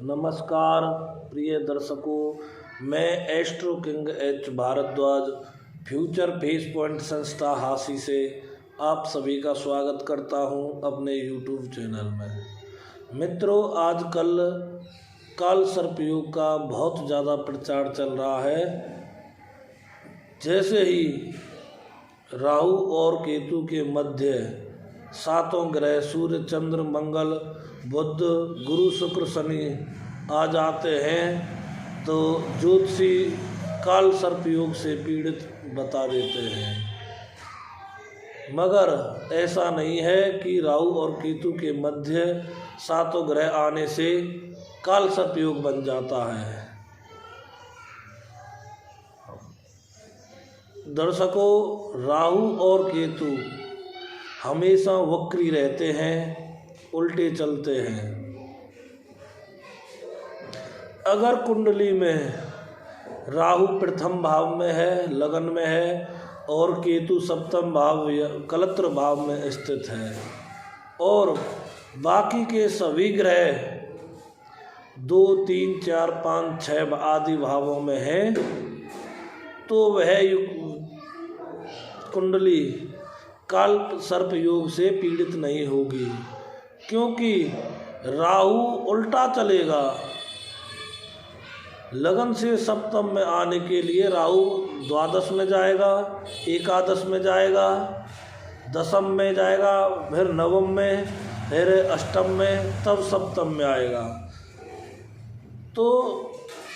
नमस्कार प्रिय दर्शकों, मैं astro king H Bhardwaj future face point संस्था हासी से आप सभी का स्वागत करता हूं अपने यूट्यूब चैनल में। मित्रों, आजकल काल सर्प योग का बहुत ज़्यादा प्रचार चल रहा है। जैसे ही राहु और केतु के मध्य सातों ग्रह सूर्य चंद्र मंगल बुध गुरु शुक्र शनि आ जाते हैं तो ज्योतिषी काल सर्प योग से पीड़ित बता देते हैं। मगर ऐसा नहीं है कि राहु और केतु के मध्य सातों ग्रह आने से काल सर्प योग बन जाता है। दर्शकों, राहु और केतु हमेशा वक्री रहते हैं, उल्टे चलते हैं। अगर कुंडली में राहु प्रथम भाव में है, लगन में है, और केतु सप्तम भाव या कलत्र भाव में स्थित है और बाकी के सभी ग्रह 2, 3, 4, 5, 6 आदि भावों में हैं, तो वह कुंडली काल सर्प योग से पीड़ित नहीं होगी, क्योंकि राहु उल्टा चलेगा। लगन से सप्तम में आने के लिए राहु द्वादश में जाएगा, एकादश में जाएगा, दशम में जाएगा, फिर नवम में, फिर अष्टम में, तब सप्तम में आएगा। तो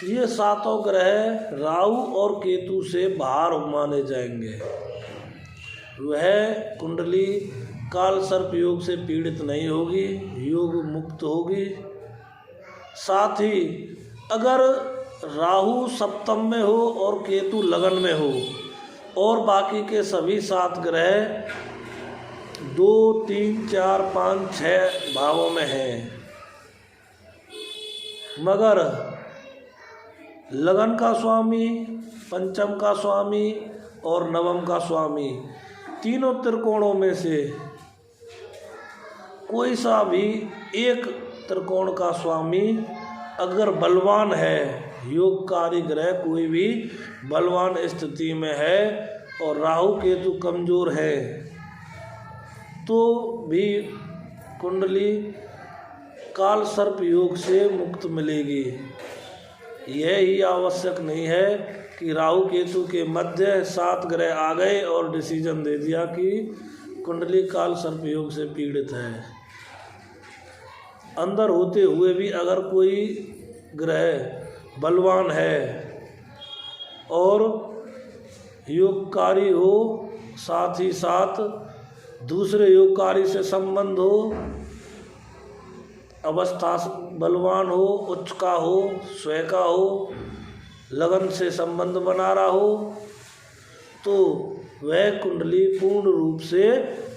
ये सातों ग्रह राहु और केतु से बाहर माने जाएंगे। वह कुंडली काल सर्प योग से पीड़ित नहीं होगी, योग मुक्त होगी। साथ ही अगर राहु सप्तम में हो और केतु लगन में हो और बाकी के सभी 7 ग्रह 2, 3, 4, 5, 6 भावों में हैं, मगर लगन का स्वामी, पंचम का स्वामी और नवम का स्वामी तीनों त्रिकोणों में से कोई सा भी एक त्रिकोण का स्वामी अगर बलवान है, योगकारी ग्रह कोई भी बलवान स्थिति में है और राहु केतु कमजोर है, तो भी कुंडली काल सर्प योग से मुक्त मिलेगी। यह ही आवश्यक नहीं है कि राहु केतु के मध्य 7 ग्रह आ गए और डिसीजन दे दिया कि कुंडली काल सर्प योग से पीड़ित है। अंदर होते हुए भी अगर कोई ग्रह बलवान है और योगकारी हो, साथ ही साथ दूसरे योगकारी से संबंध हो, अवस्था बलवान हो, उच्च का हो, स्वयं का हो, लगन से संबंध बना रहा हो, तो वह कुंडली पूर्ण रूप से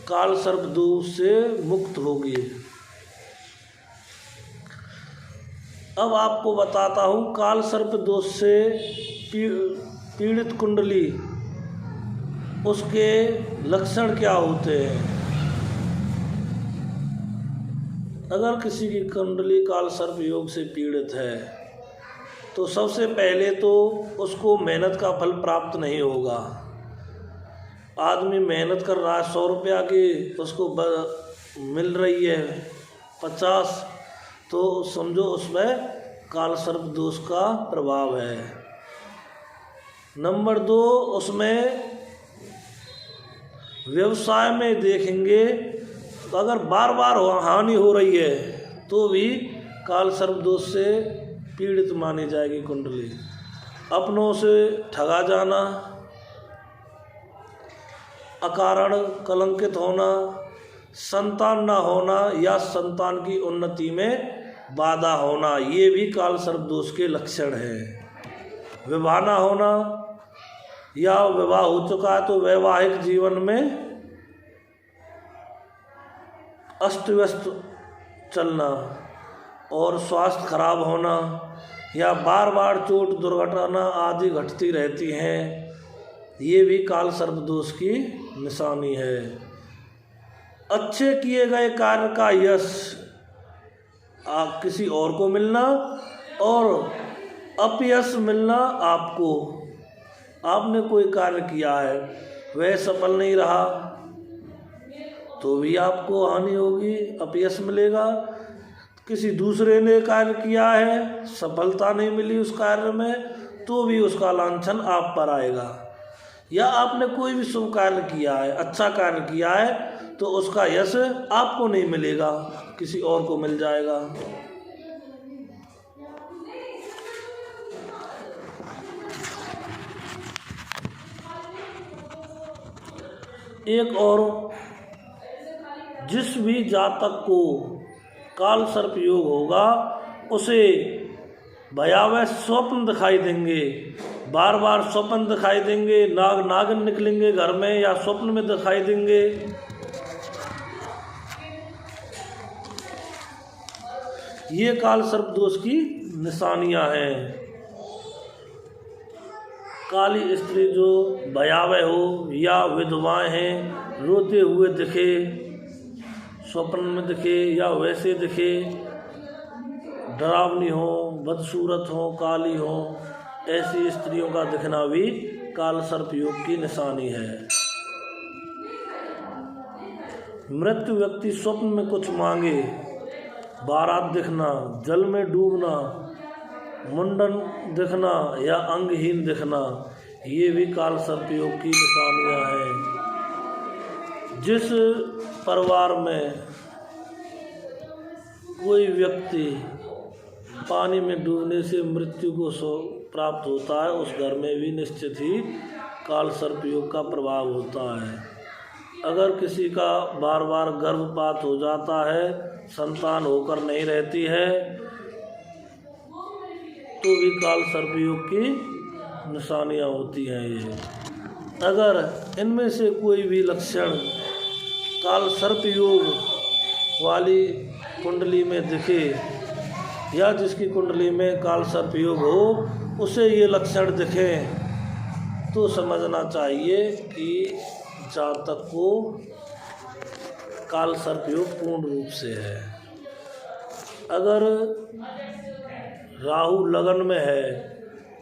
काल सर्प दोष से मुक्त होगी। अब आपको बताता हूँ काल सर्प दोष से पीड़ित कुंडली, उसके लक्षण क्या होते हैं। अगर किसी की कुंडली काल सर्प योग से पीड़ित है तो सबसे पहले तो उसको मेहनत का फल प्राप्त नहीं होगा। आदमी मेहनत कर रहा है, 100 रुपया की उसको मिल रही है 50, तो समझो उसमें काल सर्प दोष का प्रभाव है। नंबर 2, उसमें व्यवसाय में देखेंगे तो अगर बार बार हानि हो रही है तो भी काल सर्प दोष से पीड़ित मानी जाएगी कुंडली। अपनों से ठगा जाना, अकारण कलंकित होना, संतान न होना या संतान की उन्नति में बाधा होना, ये भी काल सर्प दोष के लक्षण हैं। विवाह न होना या विवाह हो चुका है तो वैवाहिक जीवन में अस्त व्यस्त चलना और स्वास्थ्य खराब होना या बार बार चोट दुर्घटना आदि घटती रहती हैं, ये भी काल सर्प दोष की निशानी है। अच्छे किए गए कार्य का यश किसी और को मिलना, और अपयश मिलना आपको। आपने कोई कार्य किया है, वह सफल नहीं रहा तो भी आपको हानि होगी, अपयश मिलेगा। किसी दूसरे ने कार्य किया है, सफलता नहीं मिली उस कार्य में, तो भी उसका लांछन आप पर आएगा। या आपने कोई भी शुभ कार्य किया है, अच्छा कार्य किया है, तो उसका यश आपको नहीं मिलेगा, किसी और को मिल जाएगा। एक और, जिस भी जातक को काल सर्प योग होगा उसे भयावह स्वप्न दिखाई देंगे, बार बार स्वप्न दिखाई देंगे, नागिन निकलेंगे घर में या स्वप्न में दिखाई देंगे। ये काल सर्प दोष की निशानियां हैं। काली स्त्री जो भयावह हो या विधवाएं हैं, रोते हुए दिखे, स्वप्न में दिखे या वैसे दिखे, डरावनी हो, बदसूरत हो, काली हो, ऐसी स्त्रियों का दिखना भी काल सर्प योग की निशानी है। मृत्यु व्यक्ति स्वप्न में कुछ मांगे, बारात दिखना, जल में डूबना, मुंडन दिखना या अंगहीन दिखना, ये भी काल सर्प योग की निशानियां हैं। जिस परिवार में कोई व्यक्ति पानी में डूबने से मृत्यु को प्राप्त होता है, उस घर में भी निश्चित ही काल सर्प योग का प्रभाव होता है। अगर किसी का बार बार गर्भपात हो जाता है, संतान होकर नहीं रहती है, तो भी काल सर्प योग की निशानियां होती हैं। ये अगर इनमें से कोई भी लक्षण काल सर्प योग वाली कुंडली में दिखे या जिसकी कुंडली में काल सर्प योग हो, उसे ये लक्षण दिखें तो समझना चाहिए कि जातक को काल सर्प योग पूर्ण रूप से है। अगर राहु लगन में है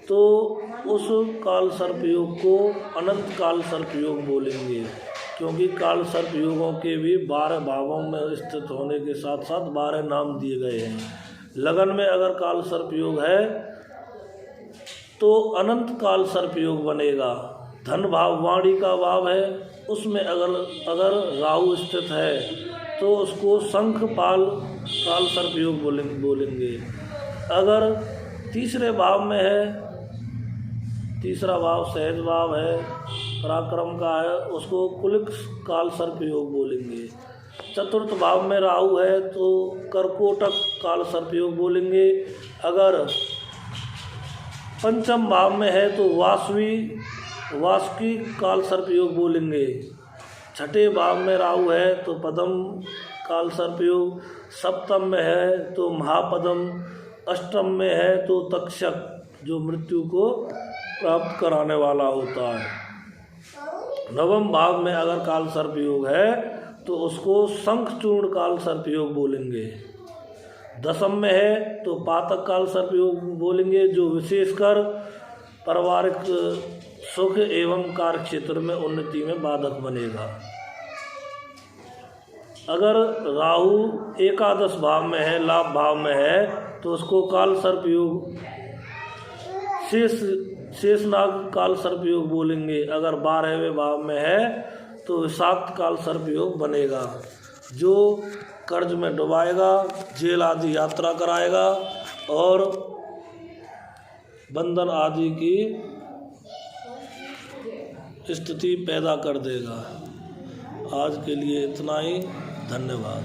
तो उस काल सर्प योग को अनंत काल सर्प योग बोलेंगे, क्योंकि काल सर्प योगों के भी 12 भावों में स्थित होने के साथ साथ 12 नाम दिए गए हैं। लगन में अगर काल सर्प योग है तो अनंत काल सर्प योग बनेगा। धन भाव वाणी का भाव है, उसमें अगर राहु स्थित है तो उसको शंखपाल काल सर्प योग बोलेंगे। अगर तीसरे भाव में है, तीसरा भाव सहज भाव है, पराक्रम का है, उसको कुलिक काल सर्प योग बोलेंगे। चतुर्थ भाव में राहु है तो कर्कोटक काल सर्प योग बोलेंगे। अगर पंचम भाव में है तो वासुकी काल सर्प योग बोलेंगे। छठे भाव में राहु है तो पद्म काल सर्प योग, सप्तम में है तो महापद्म, अष्टम में है तो तक्षक जो मृत्यु को प्राप्त कराने वाला होता है। नवम भाव में अगर काल सर्प योग है तो उसको शंखचूर्ण काल सर्प योग बोलेंगे। दसम में है तो पातक काल सर्प योग बोलेंगे, जो विशेषकर पारिवारिक सुख एवं कार्य क्षेत्र में उन्नति में बाधक बनेगा। अगर राहु एकादश भाव में है, लाभ भाव में है, तो उसको काल सर्प योग शेषनाग काल सर्प योग बोलेंगे। अगर 12वें भाव में है तो विषाक्त काल सर्प योग बनेगा, जो कर्ज में डुबाएगा, जेल आदि यात्रा कराएगा और बंधन आदि की स्थिति पैदा कर देगा। आज के लिए इतना ही, धन्यवाद।